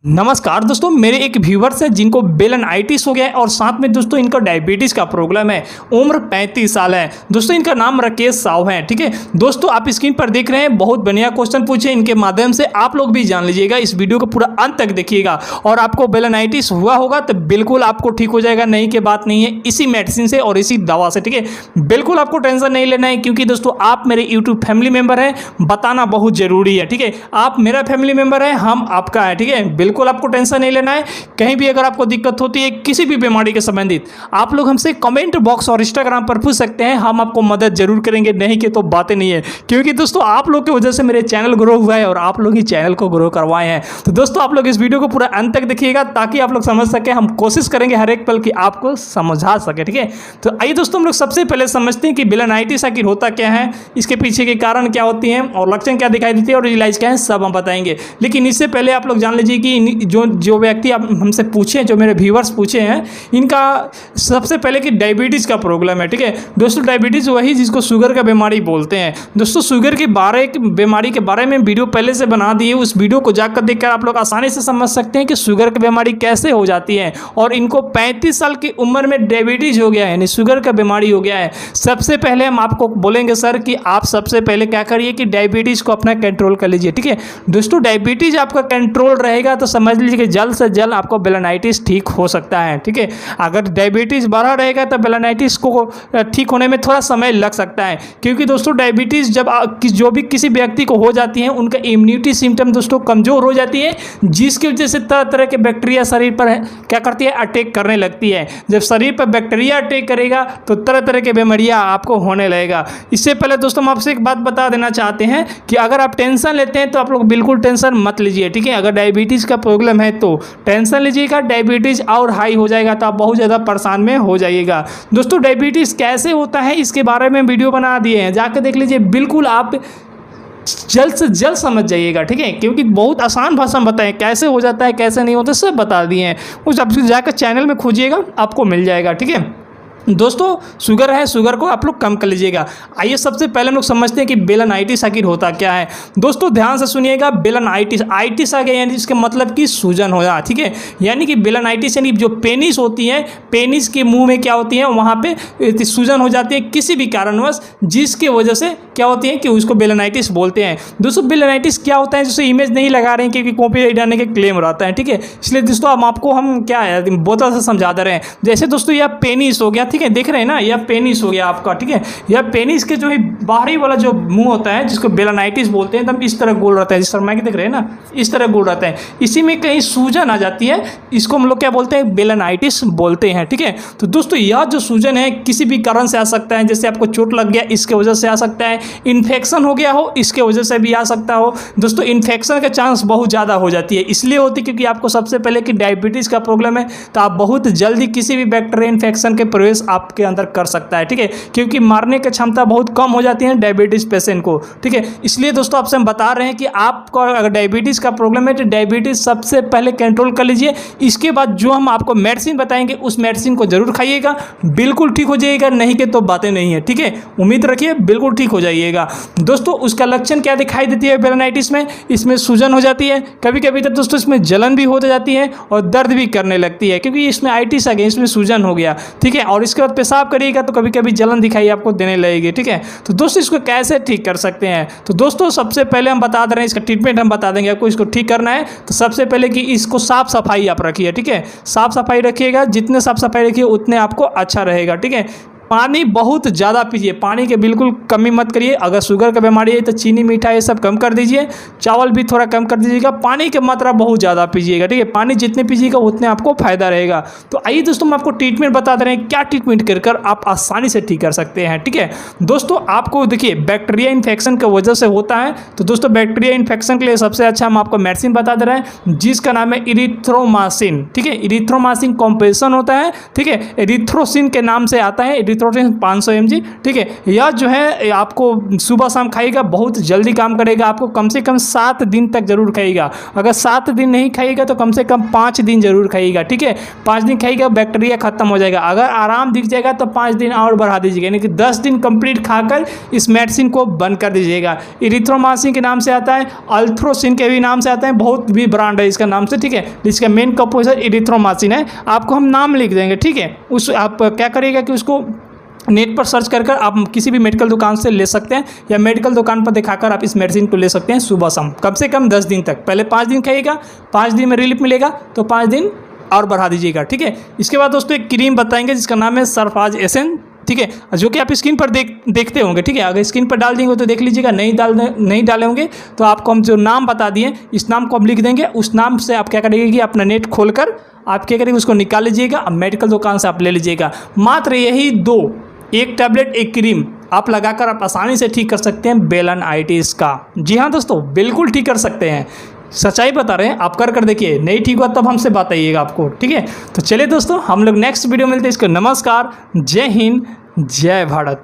नमस्कार दोस्तों, मेरे एक व्यूवर्स हैं जिनको बेलनाइटिस हो गया है और साथ में दोस्तों इनका डायबिटीज़ का प्रॉब्लम है। उम्र 35 साल है दोस्तों। इनका नाम राकेश साहू है। ठीक है दोस्तों, आप स्क्रीन पर देख रहे हैं, बहुत बढ़िया क्वेश्चन पूछे इनके माध्यम से आप लोग भी जान लीजिएगा। इस वीडियो को पूरा अंत तक देखिएगा और आपको बेलनाइटिस हुआ होगा तो बिल्कुल आपको ठीक हो जाएगा। नहीं की बात नहीं है, इसी मेडिसिन से और इसी दवा से। ठीक है, बिल्कुल आपको टेंशन नहीं लेना है क्योंकि दोस्तों आप मेरे यूट्यूब फैमिली मेंबर हैं, बताना बहुत जरूरी है। ठीक है, आप मेरा फैमिली मेंबर है, हम आपका है। ठीक है, बिल्कुल आपको टेंशन नहीं लेना है। कहीं भी अगर आपको दिक्कत होती है किसी भी बीमारी के संबंधित, आप लोग हमसे कमेंट बॉक्स और इंस्टाग्राम पर पूछ सकते हैं, हम आपको मदद जरूर करेंगे। नहीं कि तो बातें नहीं है, क्योंकि दोस्तों आप लोग की वजह से मेरे चैनल ग्रो हुआ है और आप लोग ही चैनल को ग्रो करवाए हैं। तो दोस्तों आप लोग इस वीडियो को पूरा अंत तक देखिएगा ताकि आप लोग समझ सके। हम कोशिश करेंगे हर एक पल की आपको समझा सके। ठीक है, तो आइए दोस्तों हम लोग सबसे पहले समझते हैं कि बेलनाइटिस आखिर होता क्या है, इसके पीछे के कारण क्या होती हैं और लक्षण क्या दिखाई देती है और इलाज क्या है, सब हम बताएंगे। लेकिन इससे पहले आप लोग जान लीजिए कि जो व्यक्ति आप हमसे पूछे, जो मेरे व्यूवर्स पूछे हैं, इनका सबसे पहले कि डायबिटीज़ का प्रॉब्लम है। ठीक है दोस्तों, डायबिटीज़ वही जिसको शुगर का बीमारी बोलते हैं। दोस्तों शुगर की बीमारी के बारे में वीडियो पहले से बना दिए, उस वीडियो को जाकर देखकर आप लोग आसानी से समझ सकते हैं कि शुगर की बीमारी कैसे हो जाती है। और इनको 35 साल की उम्र में डायबिटीज़ हो गया है, यानी शुगर का बीमारी हो गया है। सबसे पहले हम आपको बोलेंगे सर कि आप सबसे पहले क्या करिए कि डायबिटीज़ को अपना कंट्रोल कर लीजिए। ठीक है दोस्तों, डायबिटीज़ आपका कंट्रोल रहेगा तो समझ लीजिए कि जल्द से जल्द आपको बेलनाइटिस ठीक हो सकता है। ठीक है, अगर डायबिटीज़ बढ़ा रहेगा तो बेलनाइटिस को ठीक होने में थोड़ा समय लग सकता है, क्योंकि दोस्तों डायबिटीज़ जब जो भी किसी व्यक्ति को हो जाती है, उनका इम्यूनिटी सिस्टम दोस्तों कमज़ोर हो जाती है, जिसकी वजह से तरह तरह के बैक्टीरिया शरीर पर क्या करती है, अटैक करने लगती है। जब शरीर पर बैक्टीरिया अटैक करेगा तो तरह तरह के बीमारियाँ आपको होने लगेगा। इससे पहले दोस्तों हम आपसे एक बात बता देना चाहते हैं कि अगर आप टेंशन लेते हैं तो आप लोग बिल्कुल टेंशन मत लीजिए। ठीक है, अगर डायबिटीज़ का प्रॉब्लम है तो टेंशन लीजिएगा, डायबिटीज़ और हाई हो जाएगा तो आप बहुत ज़्यादा परेशान में हो जाइएगा। दोस्तों डायबिटीज़ कैसे होता है इसके बारे में वीडियो बना दिए हैं, जाकर देख लीजिए, बिल्कुल आप जल्द से जल्द समझ जाइएगा। ठीक है, क्योंकि बहुत आसान भाषा में बताएं कैसे हो जाता है, कैसे नहीं होता, सब बता दिए हैं। उस आप जाकर चैनल में खोजिएगा, आपको मिल जाएगा। ठीक है दोस्तों, शुगर है, शुगर को आप लोग कम कर लीजिएगा। आइए सबसे पहले हम लोग समझते हैं कि बेलनाइटिस आखिर होता क्या है। दोस्तों ध्यान से सुनिएगा, बेलनाइटिस आइटिस आ गया यानी इसके मतलब कि सूजन हो जाए। ठीक है, यानी कि बेलनाइटिस यानी जो पेनिस होती है, पेनिस के मुंह में क्या होती है, वहाँ पे सूजन हो जाती है किसी भी कारणवश, जिसके वजह से क्या होती है कि उसको बेलनाइटिस बोलते हैं। दोस्तों बेलनाइटिस क्या होता है, जैसे इमेज नहीं लगा रहे हैं क्योंकि कॉपीराइट आने के क्लेम रहता है। ठीक है, इसलिए दोस्तों हम क्या है बोतल से समझा दे रहे हैं। जैसे दोस्तों यह पेनिस हो गया, ठीक है, देख रहे हैं ना, यह पेनिस हो गया आपका। ठीक है, यह पेनिस के जो है बाहरी वाला जो मुंह होता है, जिसको बेलनाइटिस बोलते हैं, एकदम इस तरह गोल रहता है, जिस तरह मैं देख रहे हैं ना, इस तरह गोल रहता है। इसी में कहीं सूजन आ जाती है, इसको हम लोग क्या बोलते हैं, बेलनाइटिस बोलते हैं। ठीक है, तो दोस्तों यह जो सूजन है किसी भी कारण से आ सकता है, जैसे आपको चोट लग गया इसके वजह से आ सकता है, इन्फेक्शन हो गया हो इसके वजह से भी आ सकता हो। दोस्तों इन्फेक्शन का चांस बहुत ज़्यादा हो जाती है, इसलिए होती है क्योंकि आपको सबसे पहले कि डायबिटीज़ का प्रॉब्लम है, तो आप बहुत जल्दी किसी भी बैक्टीरिया इन्फेक्शन के प्रवेश आपके अंदर कर सकता है। ठीक है, क्योंकि मारने की क्षमता बहुत कम हो जाती है डायबिटीज पेशेंट को। ठीक है, इसलिए दोस्तों आपसे हम बता रहे हैं कि आपको अगर डायबिटीज का प्रॉब्लम है तो डायबिटीज सबसे पहले कंट्रोल कर लीजिए। इसके बाद जो हम आपको मेडिसिन बताएंगे उस मेडिसिन को जरूर खाइएगा, बिल्कुल ठीक हो जाइएगा। नहीं कि तो बातें नहीं है। ठीक है, उम्मीद रखिए बिल्कुल ठीक हो जाइएगा। दोस्तों उसका लक्षण क्या दिखाई देती है बेलनाइटिस में, इसमें सूजन हो जाती है, कभी कभी तो दोस्तों इसमें जलन भी हो जाती है और दर्द भी करने लगती है, क्योंकि इसमें आइटिस आ गया, इसमें सूजन हो गया। ठीक है, और इसके बाद पेशाब करिएगा तो कभी कभी जलन दिखाई आपको देने लगेगी। ठीक है, तो दोस्तों इसको कैसे ठीक कर सकते हैं, तो दोस्तों सबसे पहले हम बता दे रहे हैं, इसका ट्रीटमेंट हम बता देंगे आपको। इसको ठीक करना है तो सबसे पहले कि इसको साफ सफाई आप रखिए। ठीक है, साफ सफाई रखिएगा, जितने साफ सफाई रखिए उतने आपको अच्छा रहेगा। ठीक है, पानी बहुत ज़्यादा पीजिए, पानी के बिल्कुल कमी मत करिए। अगर शुगर का बीमारी है तो चीनी मीठा ये सब कम कर दीजिए, चावल भी थोड़ा कम कर दीजिएगा, पानी की मात्रा बहुत ज़्यादा पीजिएगा। ठीक है, पानी जितने पीजिएगा उतने आपको फायदा रहेगा। तो आइए दोस्तों हम आपको ट्रीटमेंट बता दे रहे हैं, क्या ट्रीटमेंट कर आप आसानी से ठीक कर सकते हैं। ठीक है दोस्तों, आपको देखिए बैक्टीरिया इन्फेक्शन की वजह से होता है, तो दोस्तों बैक्टीरिया इन्फेक्शन के लिए सबसे अच्छा हम आपको मेडिसिन बता दे रहे हैं, जिसका नाम है इरिथ्रोमाइसिन। ठीक है, इरिथ्रोमाइसिन कॉम्प्रेशन होता है। ठीक है, एरिथ्रोसिन के नाम से आता है, इरिथ्रोमाइसिन 500 mg, ठीक है। यह जो है आपको सुबह शाम खाइएगा, बहुत जल्दी काम करेगा। आपको कम से कम 7 दिन तक जरूर खाइएगा। अगर 7 दिन नहीं खाइएगा तो कम से कम 5 दिन जरूर खाइएगा, ठीक है। 5 दिन खाइएगा, बैक्टीरिया खत्म हो जाएगा। अगर आराम दिख जाएगा तो 5 दिन और बढ़ा दीजिएगा, यानी कि 10 दिन कंप्लीट खाकर इस मेडिसिन को बंद कर दीजिएगा। इरिथ्रोमाइसिन के नाम से आता है, अल्थ्रोसिन के भी नाम से आता है, बहुत भी ब्रांड है इसका नाम से, ठीक है। इसका मेन कंपोजिशन इरिथ्रोमाइसिन है। आपको हम नाम लिख देंगे, ठीक है। उस आप क्या करिएगा कि उसको नेट पर सर्च कर आप किसी भी मेडिकल दुकान से ले सकते हैं, या मेडिकल दुकान पर दिखाकर आप इस मेडिसिन को ले सकते हैं सुबह शाम, कम से कम 10 दिन तक। पहले 5 दिन खाइएगा, 5 दिन में रिलीफ मिलेगा तो 5 दिन और बढ़ा दीजिएगा, ठीक है। इसके बाद दोस्तों एक क्रीम बताएंगे जिसका नाम है सरफाज एसेंस, ठीक है, जो कि आप स्क्रीन पर देखते होंगे, ठीक है। अगर स्क्रीन पर डाल देंगे तो देख लीजिएगा, नहीं डाले होंगे तो आपको हम जो नाम बता दिए इस नाम को आप लिख देंगे। उस नाम से आप क्या करेंगे कि अपना नेट खोलकर आप क्या करेंगे, उसको निकाल लीजिएगा, अब मेडिकल दुकान से आप ले लीजिएगा। मात्र यही 2, एक टैबलेट एक क्रीम आप लगाकर आप आसानी से ठीक कर सकते हैं बेलनाइटिस का। जी हाँ दोस्तों, बिल्कुल ठीक कर सकते हैं, सच्चाई बता रहे हैं। आप कर देखिए, नहीं ठीक हुआ तब हमसे बताइएगा आपको, ठीक है। तो चलिए दोस्तों, हम लोग नेक्स्ट वीडियो मिलते हैं। इसको नमस्कार, जय हिंद, जय भारत।